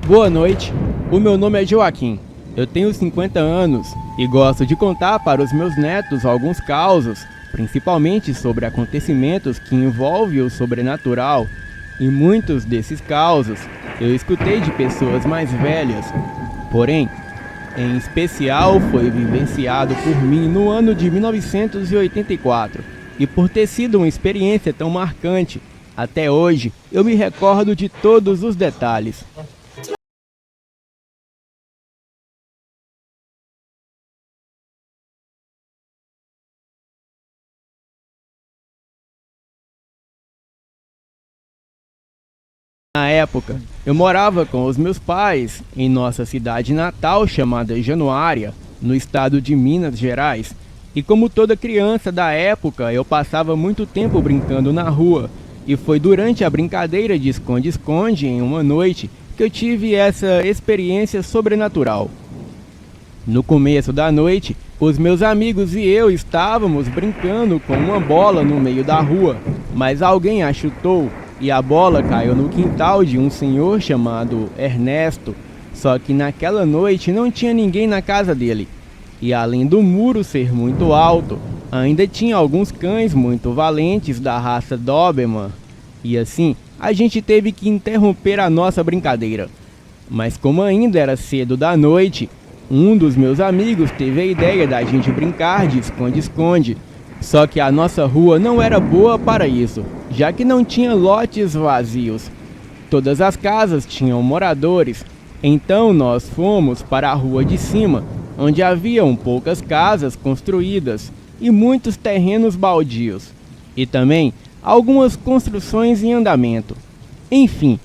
Boa noite, o meu nome é Joaquim, eu tenho 50 anos e gosto de contar para os meus netos alguns causos, principalmente sobre acontecimentos que envolvem o sobrenatural. E muitos desses causos eu escutei de pessoas mais velhas, porém, em especial foi vivenciado por mim no ano de 1984, e por ter sido uma experiência tão marcante, até hoje eu me recordo de todos os detalhes. Na época, eu morava com os meus pais em nossa cidade natal chamada Januária, no estado de Minas Gerais. E como toda criança da época, eu passava muito tempo brincando na rua. E foi durante a brincadeira de esconde-esconde em uma noite que eu tive essa experiência sobrenatural. No começo da noite, os meus amigos e eu estávamos brincando com uma bola no meio da rua, mas alguém a chutou e a bola caiu no quintal de um senhor chamado Ernesto. Só que naquela noite não tinha ninguém na casa dele. E além do muro ser muito alto, ainda tinha alguns cães muito valentes da raça Doberman. E assim, a gente teve que interromper a nossa brincadeira. Mas como ainda era cedo da noite, um dos meus amigos teve a ideia da gente brincar de esconde-esconde. Só que a nossa rua não era boa para isso, já que não tinha lotes vazios. Todas as casas tinham moradores, então nós fomos para a rua de cima, onde haviam poucas casas construídas e muitos terrenos baldios, e também algumas construções em andamento. Enfim,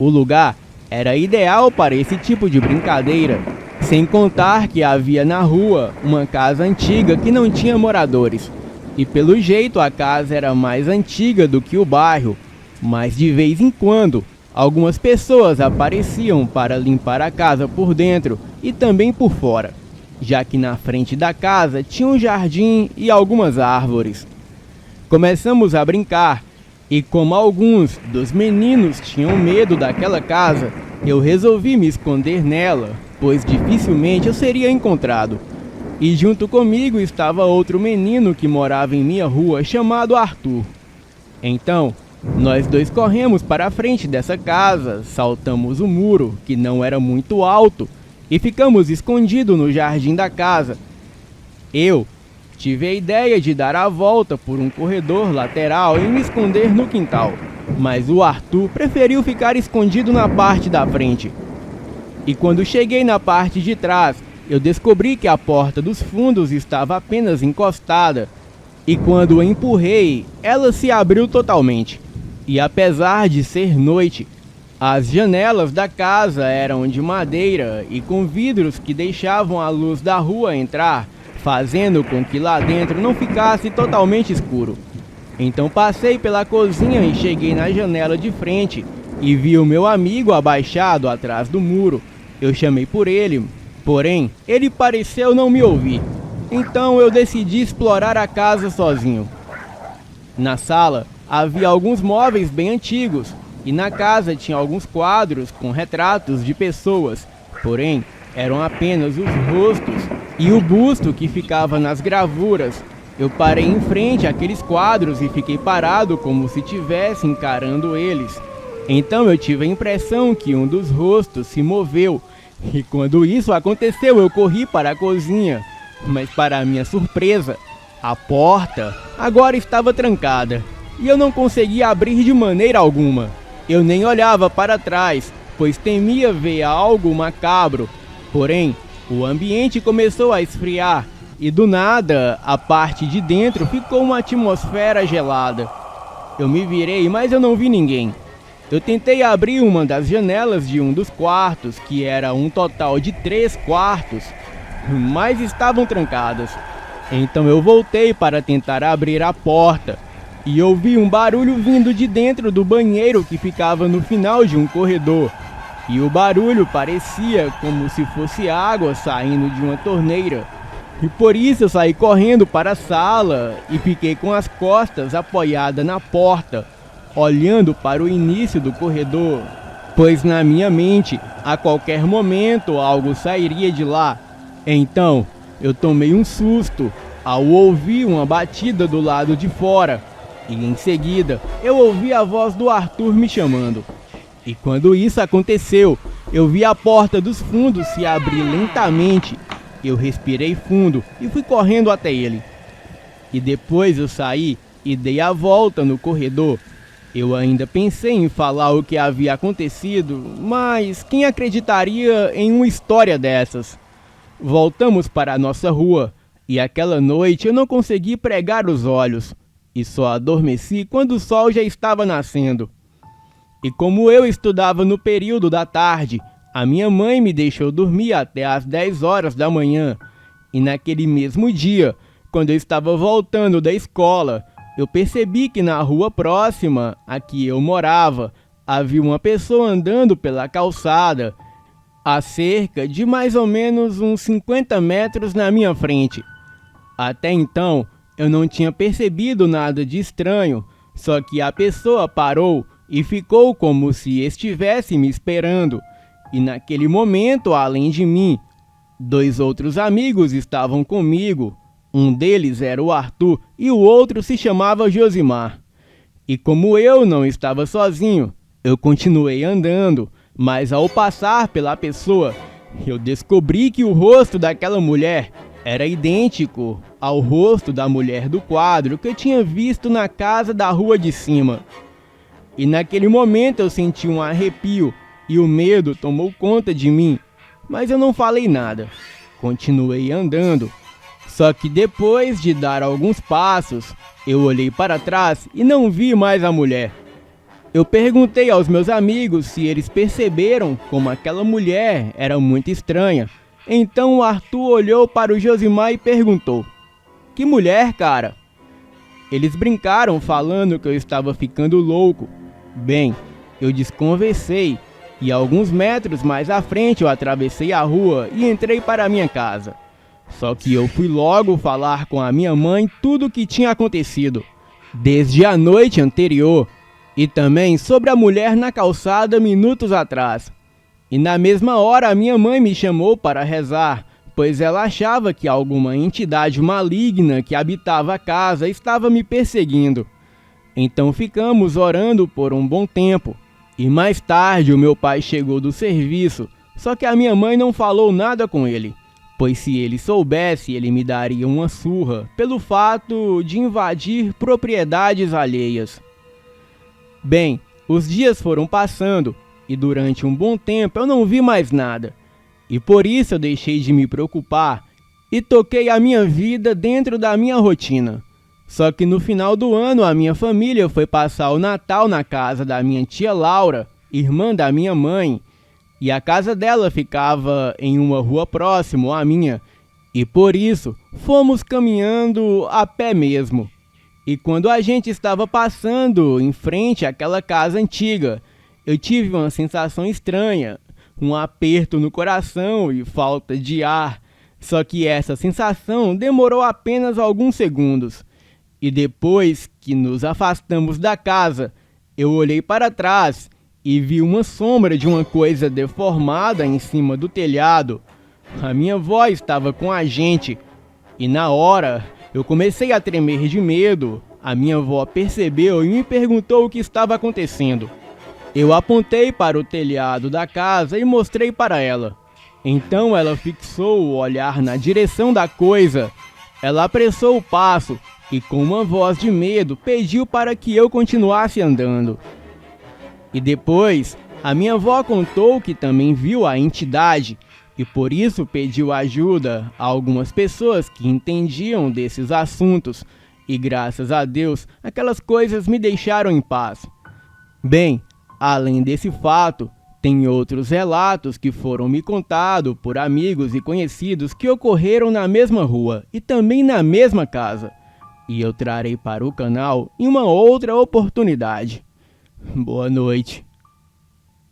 o lugar era ideal para esse tipo de brincadeira, sem contar que havia na rua uma casa antiga que não tinha moradores. E pelo jeito a casa era mais antiga do que o bairro, mas de vez em quando algumas pessoas apareciam para limpar a casa por dentro e também por fora, já que na frente da casa tinha um jardim e algumas árvores. Começamos a brincar e como alguns dos meninos tinham medo daquela casa, eu resolvi me esconder nela, pois dificilmente eu seria encontrado. E junto comigo estava outro menino que morava em minha rua chamado Arthur. Então, nós dois corremos para a frente dessa casa, saltamos o muro, que não era muito alto, e ficamos escondidos no jardim da casa. Eu tive a ideia de dar a volta por um corredor lateral e me esconder no quintal, mas o Arthur preferiu ficar escondido na parte da frente. E quando cheguei na parte de trás, eu descobri que a porta dos fundos estava apenas encostada, e quando a empurrei, ela se abriu totalmente. E apesar de ser noite, as janelas da casa eram de madeira e com vidros que deixavam a luz da rua entrar, fazendo com que lá dentro não ficasse totalmente escuro. Então passei pela cozinha e cheguei na janela de frente e vi o meu amigo abaixado atrás do muro. Eu chamei por ele, porém, ele pareceu não me ouvir. Então eu decidi explorar a casa sozinho. Na sala havia alguns móveis bem antigos e na casa tinha alguns quadros com retratos de pessoas, porém eram apenas os rostos e o busto que ficava nas gravuras. Eu parei em frente àqueles quadros e fiquei parado como se estivesse encarando eles. Então eu tive a impressão que um dos rostos se moveu. E quando isso aconteceu, eu corri para a cozinha. Mas para minha surpresa, a porta agora estava trancada. E eu não conseguia abrir de maneira alguma. Eu nem olhava para trás, pois temia ver algo macabro. Porém, o ambiente começou a esfriar. E do nada, a parte de dentro ficou uma atmosfera gelada. Eu me virei, mas eu não vi ninguém. Eu tentei abrir uma das janelas de um dos quartos, que era um total de 3 quartos, mas estavam trancadas. Então eu voltei para tentar abrir a porta e ouvi um barulho vindo de dentro do banheiro que ficava no final de um corredor. E o barulho parecia como se fosse água saindo de uma torneira. E por isso eu saí correndo para a sala e fiquei com as costas apoiadas na porta, olhando para o início do corredor. pois na minha mente, a qualquer momento algo sairia de lá. Então, eu tomei um susto ao ouvir uma batida do lado de fora, e em seguida eu ouvi a voz do Arthur me chamando. E quando isso aconteceu, eu vi a porta dos fundos se abrir lentamente. Eu respirei fundo e fui correndo até ele. E depois eu saí e dei a volta no corredor. Eu ainda pensei em falar o que havia acontecido, mas quem acreditaria em uma história dessas? Voltamos para a nossa rua, e aquela noite eu não consegui pregar os olhos, e só adormeci quando o sol já estava nascendo. E como eu estudava no período da tarde, a minha mãe me deixou dormir até às 10 horas da manhã, e naquele mesmo dia, quando eu estava voltando da escola, eu percebi que na rua próxima a que eu morava, havia uma pessoa andando pela calçada, a cerca de mais ou menos uns 50 metros na minha frente. Até então, eu não tinha percebido nada de estranho, só que a pessoa parou e ficou como se estivesse me esperando. E naquele momento, além de mim, 2 outros amigos estavam comigo. Um deles era o Arthur e o outro se chamava Josimar. E como eu não estava sozinho, eu continuei andando, mas ao passar pela pessoa, eu descobri que o rosto daquela mulher era idêntico ao rosto da mulher do quadro que eu tinha visto na casa da rua de cima. E naquele momento eu senti um arrepio e o medo tomou conta de mim, mas eu não falei nada. Continuei andando. Só que depois de dar alguns passos, eu olhei para trás e não vi mais a mulher. Eu perguntei aos meus amigos se eles perceberam como aquela mulher era muito estranha. Então o Arthur olhou para o Josimar e perguntou: "Que mulher, cara?" Eles brincaram falando que eu estava ficando louco. Bem, eu desconversei e alguns metros mais à frente eu atravessei a rua e entrei para a minha casa. Só que eu fui logo falar com a minha mãe tudo o que tinha acontecido, desde a noite anterior, e também sobre a mulher na calçada minutos atrás. E na mesma hora a minha mãe me chamou para rezar, pois ela achava que alguma entidade maligna que habitava a casa estava me perseguindo. Então ficamos orando por um bom tempo, e mais tarde o meu pai chegou do serviço, só que a minha mãe não falou nada com ele, pois se ele soubesse, ele me daria uma surra pelo fato de invadir propriedades alheias. Bem, os dias foram passando e durante um bom tempo eu não vi mais nada. E por isso eu deixei de me preocupar e toquei a minha vida dentro da minha rotina. Só que no final do ano a minha família foi passar o Natal na casa da minha tia Laura, irmã da minha mãe, e a casa dela ficava em uma rua próxima à minha, e por isso fomos caminhando a pé mesmo. E quando a gente estava passando em frente àquela casa antiga, eu tive uma sensação estranha, um aperto no coração e falta de ar. Só que essa sensação demorou apenas alguns segundos. E depois que nos afastamos da casa, eu olhei para trás e vi uma sombra de uma coisa deformada em cima do telhado. A minha avó estava com a gente e na hora eu comecei a tremer de medo. A minha avó percebeu e me perguntou o que estava acontecendo. Eu apontei para o telhado da casa e mostrei para ela. Então ela fixou o olhar na direção da coisa. Ela apressou o passo e com uma voz de medo pediu para que eu continuasse andando. E depois, a minha avó contou que também viu a entidade e por isso pediu ajuda a algumas pessoas que entendiam desses assuntos. E graças a Deus, aquelas coisas me deixaram em paz. Bem, além desse fato, tem outros relatos que foram me contados por amigos e conhecidos que ocorreram na mesma rua e também na mesma casa. E eu trarei para o canal em uma outra oportunidade. Boa noite.